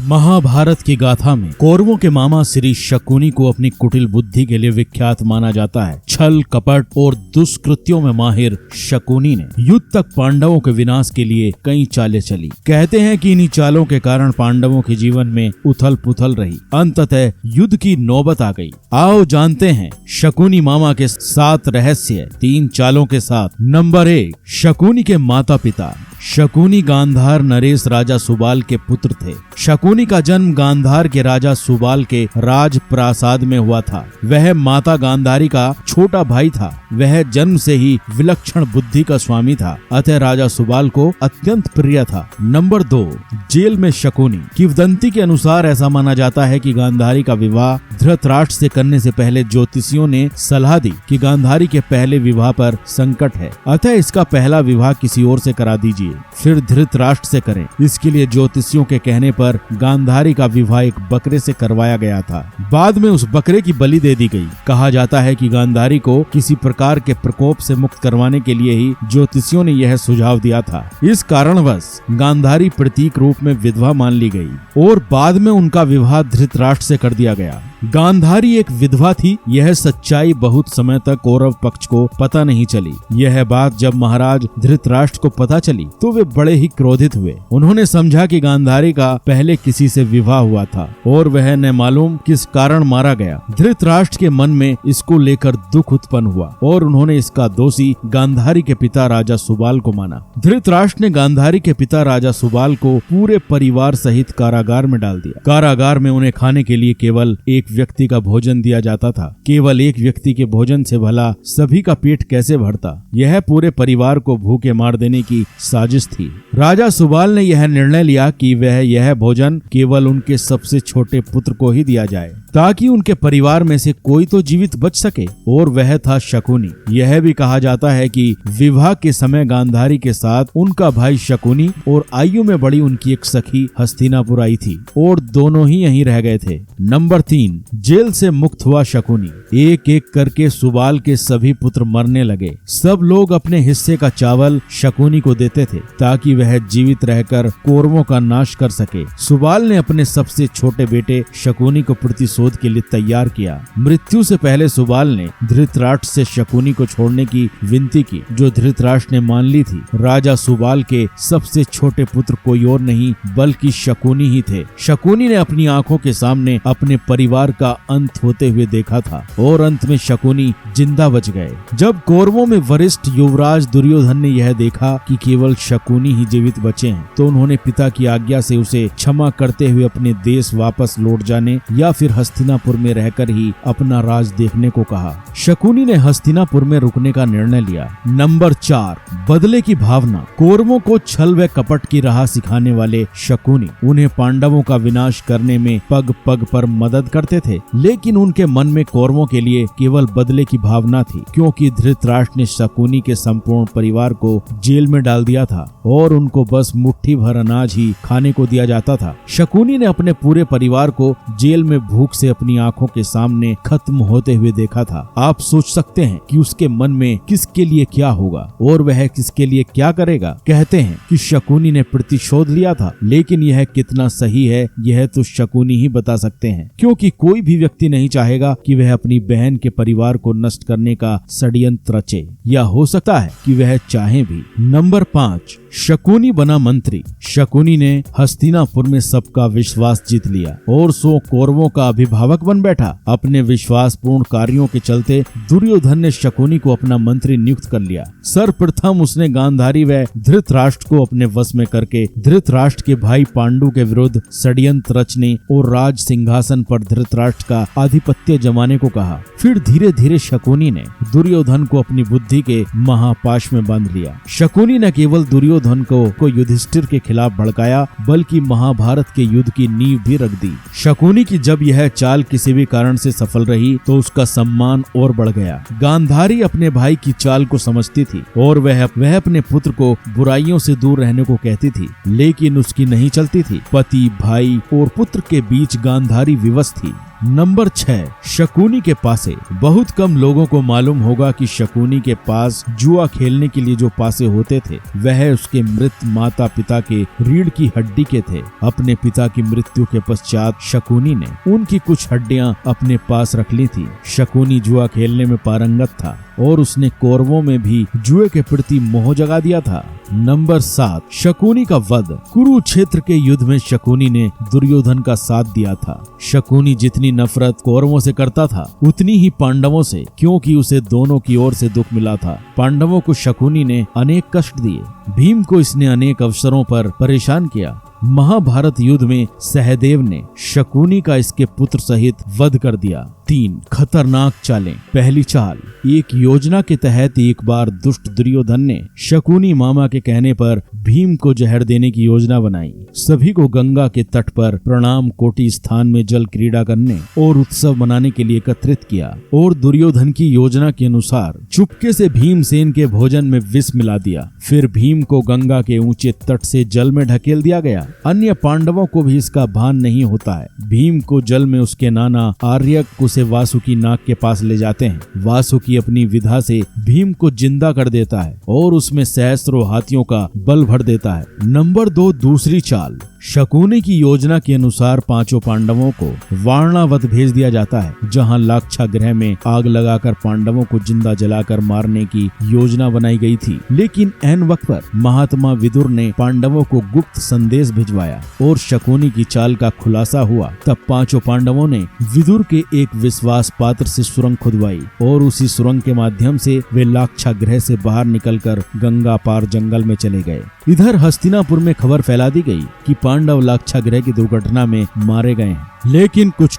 महाभारत की गाथा में कौरवों के मामा श्री शकुनी को अपनी कुटिल बुद्धि के लिए विख्यात माना जाता है। छल कपट और दुष्कृत्यों में माहिर शकुनी ने युद्ध तक पांडवों के विनाश के लिए कई चालें चली। कहते हैं कि इन्हीं चालों के कारण पांडवों के जीवन में उथल पुथल रही। अंततः युद्ध की नौबत आ गई। आओ जानते हैं शकुनी मामा के 7 रहस्य 3 चालों के साथ। नंबर 1, शकुनी के माता पिता। शकुनी गांधार नरेश राजा सुबाल के पुत्र थे। शकुनी का जन्म गांधार के राजा सुबाल के राज प्रासाद में हुआ था। वह माता गांधारी का छोटा भाई था। वह जन्म से ही विलक्षण बुद्धि का स्वामी था, अतः राजा सुबाल को अत्यंत प्रिय था। नंबर 2, जेल में शकुनी। किंवदंती के अनुसार ऐसा माना जाता है कि गांधारी का विवाह धृतराष्ट्र से करने से पहले ज्योतिषियों ने सलाह दी कि गांधारी के पहले विवाह पर संकट है, अतः इसका पहला विवाह किसी और से करा दीजिए, फिर धृतराष्ट्र से करें। इसके लिए ज्योतिषियों के कहने पर गांधारी का विवाह एक बकरे से करवाया गया था। बाद में उस बकरे की बलि दे दी गई। कहा जाता है कि गांधारी को किसी प्रकार के प्रकोप से मुक्त करवाने के लिए ही ज्योतिषियों ने यह सुझाव दिया था। इस कारणवश गांधारी प्रतीक रूप में विधवा मान ली गई और बाद में उनका विवाह धृतराष्ट्र से कर दिया गया। गांधारी एक विधवा थी। यह सच्चाई बहुत समय तक कौरव पक्ष को पता नहीं चली। यह बात जब महाराज धृतराष्ट्र को पता चली तो वे बड़े ही क्रोधित हुए। उन्होंने समझा कि गांधारी का पहले किसी से विवाह हुआ था और वह न मालूम किस कारण मारा गया। धृतराष्ट्र के मन में इसको लेकर दुख उत्पन्न हुआ और उन्होंने इसका दोषी गांधारी के पिता राजा सुबाल को माना। धृतराष्ट्र ने गांधारी के पिता राजा सुबाल को पूरे परिवार सहित कारागार में डाल दिया। कारागार में उन्हें खाने के लिए केवल एक व्यक्ति का भोजन दिया जाता था। केवल एक व्यक्ति के भोजन से भला सभी का पेट कैसे भरता। यह पूरे परिवार को भूखे मार देने की साजिश थी। राजा सुबाल ने यह निर्णय लिया कि वह यह भोजन केवल उनके सबसे छोटे पुत्र को ही दिया जाए, ताकि उनके परिवार में से कोई तो जीवित बच सके, और वह था शकुनी। यह भी कहा जाता है कि विवाह के समय गांधारी के साथ उनका भाई शकुनी और आयु में बड़ी उनकी एक सखी हस्तिनापुर आई थी और दोनों ही यहीं रह गए थे। नंबर 3, जेल से मुक्त हुआ शकुनी। एक एक करके सुबाल के सभी पुत्र मरने लगे। सब लोग अपने हिस्से का चावल शकुनी को देते थे ताकि वह जीवित रहकर कौरवों का नाश कर सके। सुबाल ने अपने सबसे छोटे बेटे शकुनी को प्रतिशोध के लिए तैयार किया। मृत्यु से पहले सुबाल ने धृतराष्ट्र से शकुनी को छोड़ने की विनती की, जो धृतराष्ट्र ने मान ली थी। राजा सुबाल के सबसे छोटे पुत्र कोई और नहीं बल्कि शकुनी ही थे। शकुनी ने अपनी आंखों के सामने अपने परिवार का अंत होते हुए देखा था और अंत में शकुनी जिंदा बच गए। जब कौरवों में वरिष्ठ युवराज दुर्योधन ने यह देखा कि केवल शकुनी ही जीवित बचे हैं, तो उन्होंने पिता की आज्ञा से उसे क्षमा करते हुए अपने देश वापस लौट जाने या फिर हस्तिनापुर में रहकर ही अपना राज देखने को कहा। शकुनी ने हस्तिनापुर में रुकने का निर्णय लिया। नंबर 4, बदले की भावना। कौरवों को छल व कपट की राह सिखाने वाले शकुनी उन्हें पांडवों का विनाश करने में पग पग पर मदद करते थे, लेकिन उनके मन में कौरवों के लिए केवल बदले की भावना थी, क्योंकि धृतराष्ट्र ने शकुनी के संपूर्ण परिवार को जेल में डाल दिया था और उनको बस मुट्ठी भर अनाज ही खाने को दिया जाता था। शकुनी ने अपने पूरे परिवार को जेल में भूख से अपनी आंखों के सामने खत्म होते हुए देखा था। आप सोच सकते हैं कि उसके मन में किसके लिए क्या होगा और वह किसके लिए क्या करेगा। कहते हैं कि शकुनी ने प्रतिशोध लिया था, लेकिन यह कितना सही है यह तो शकुनी ही बता सकते हैं, क्योंकि कोई भी व्यक्ति नहीं चाहेगा कि वह अपनी बहन के परिवार को नष्ट करने का षड्यंत्र रचे, या हो सकता है कि वह चाहे भी। नंबर 5, शकुनी बना मंत्री। शकुनी ने हस्तिनापुर में सबका विश्वास जीत लिया और 100 कौरवों का अभिभावक बन बैठा। अपने विश्वासपूर्ण कार्यों के चलते दुर्योधन ने शकुनी को अपना मंत्री नियुक्त कर लिया। सर्वप्रथम उसने गांधारी व धृतराष्ट्र को अपने वश में करके धृतराष्ट्र के भाई पांडु के विरुद्ध षड्यंत्र रचने और राज सिंहासन पर धृतराष्ट्र का आधिपत्य जमाने को कहा। फिर धीरे धीरे शकुनी ने दुर्योधन को अपनी बुद्धि के महापाश में बांध लिया। शकुनी न केवल दुर्योधन को युधिष्ठिर के खिलाफ भड़काया, बल्कि महाभारत के युद्ध की नींव भी रख दी। शकुनी की जब यह चाल किसी भी कारण से सफल रही तो उसका सम्मान और बढ़ गया। गांधारी अपने भाई की चाल को समझती थी और वह अपने पुत्र को बुराइयों से दूर रहने को कहती थी, लेकिन उसकी नहीं चलती थी। पति, भाई और पुत्र के बीच गांधारी विवश थी। नंबर 6, शकुनी के पासे। बहुत कम लोगों को मालूम होगा कि शकुनी के पास जुआ खेलने के लिए जो पासे होते थे वह उसके मृत माता पिता के रीढ़ की हड्डी के थे। अपने पिता की मृत्यु के पश्चात शकुनी ने उनकी कुछ हड्डियां अपने पास रख ली थी। शकुनी जुआ खेलने में पारंगत था और उसने कौरवों में भी जुए के प्रति मोह जगा दिया था। नंबर 7, शकुनी का वध। कुरुक्षेत्र के युद्ध में शकुनी ने दुर्योधन का साथ दिया था। शकुनी जितनी नफरत कौरवों से करता था उतनी ही पांडवों से, क्योंकि उसे दोनों की ओर से दुख मिला था। पांडवों को शकुनी ने अनेक कष्ट दिए। भीम को इसने अनेक अवसरों पर परेशान किया। महाभारत युद्ध में सहदेव ने शकुनी का इसके पुत्र सहित वध कर दिया। 3, खतरनाक चालें। पहली चाल, एक योजना के तहत एक बार दुष्ट दुर्योधन ने शकुनी मामा के कहने पर भीम को जहर देने की योजना बनाई। सभी को गंगा के तट पर प्रणाम कोटि स्थान में जल क्रीड़ा करने और उत्सव मनाने के लिए एकत्रित किया और दुर्योधन की योजना के अनुसार चुपके से भीमसेन के भोजन में विष मिला दिया। फिर भीम को गंगा के ऊंचे तट से जल में ढकेल दिया गया। अन्य पांडवों को भी इसका भान नहीं होता है। भीम को जल में उसके नाना आर्यक उसे वासुकी नाग के पास ले जाते हैं। वासुकी अपनी विधा से भीम को जिंदा कर देता है और उसमें सहस्त्रों हाथियों का बल भर देता है। नंबर 2, दूसरी चाल। शकुनी की योजना के अनुसार 5 पांडवों को वारणावत भेज दिया जाता है, जहां लाक्षागृह में आग लगाकर पांडवों को जिंदा जलाकर मारने की योजना बनाई गई थी। लेकिन ऐन वक्त पर महात्मा विदुर ने पांडवों को गुप्त संदेश भिजवाया और शकुनी की चाल का खुलासा हुआ। तब 5 पांडवों ने विदुर के एक विश्वास पात्र से सुरंग खुदवाई और उसी सुरंग के माध्यम से वे लाक्षागृह से बाहर निकलकर गंगा पार जंगल में चले गए। इधर हस्तिनापुर में खबर फैला दी गई कि पांडव लाक्षागृह की दुर्घटना में मारे गए हैं। लेकिन कुछ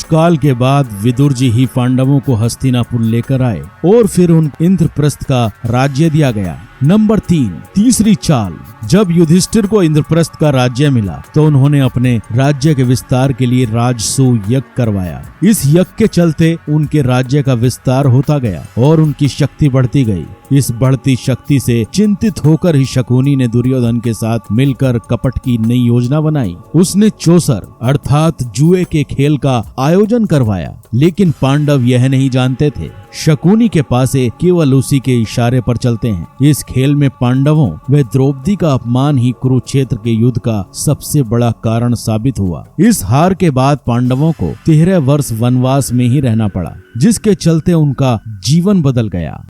काल के बाद विदुर जी ही पांडवों को हस्तिनापुर लेकर आए और फिर उन इंद्रप्रस्थ का राज्य दिया गया। नंबर 3, तीसरी चाल। जब युधिष्ठिर को इंद्रप्रस्थ का राज्य मिला तो उन्होंने अपने राज्य के विस्तार के लिए राजसू यज्ञ करवाया। इस यज्ञ के चलते उनके राज्य का विस्तार होता गया और उनकी शक्ति बढ़ती गई। इस बढ़ती शक्ति से चिंतित होकर ही शकुनी ने दुर्योधन के साथ मिलकर कपट की नई योजना बनाई। उसने चौसर अर्थात जुए के खेल का आयोजन करवाया। लेकिन पांडव यह नहीं जानते थे शकुनी के पासे केवल उसी के इशारे पर चलते हैं। इस खेल में पांडवों व द्रौपदी का अपमान ही कुरुक्षेत्र के युद्ध का सबसे बड़ा कारण साबित हुआ। इस हार के बाद पांडवों को 13 वर्ष वनवास में ही रहना पड़ा, जिसके चलते उनका जीवन बदल गया।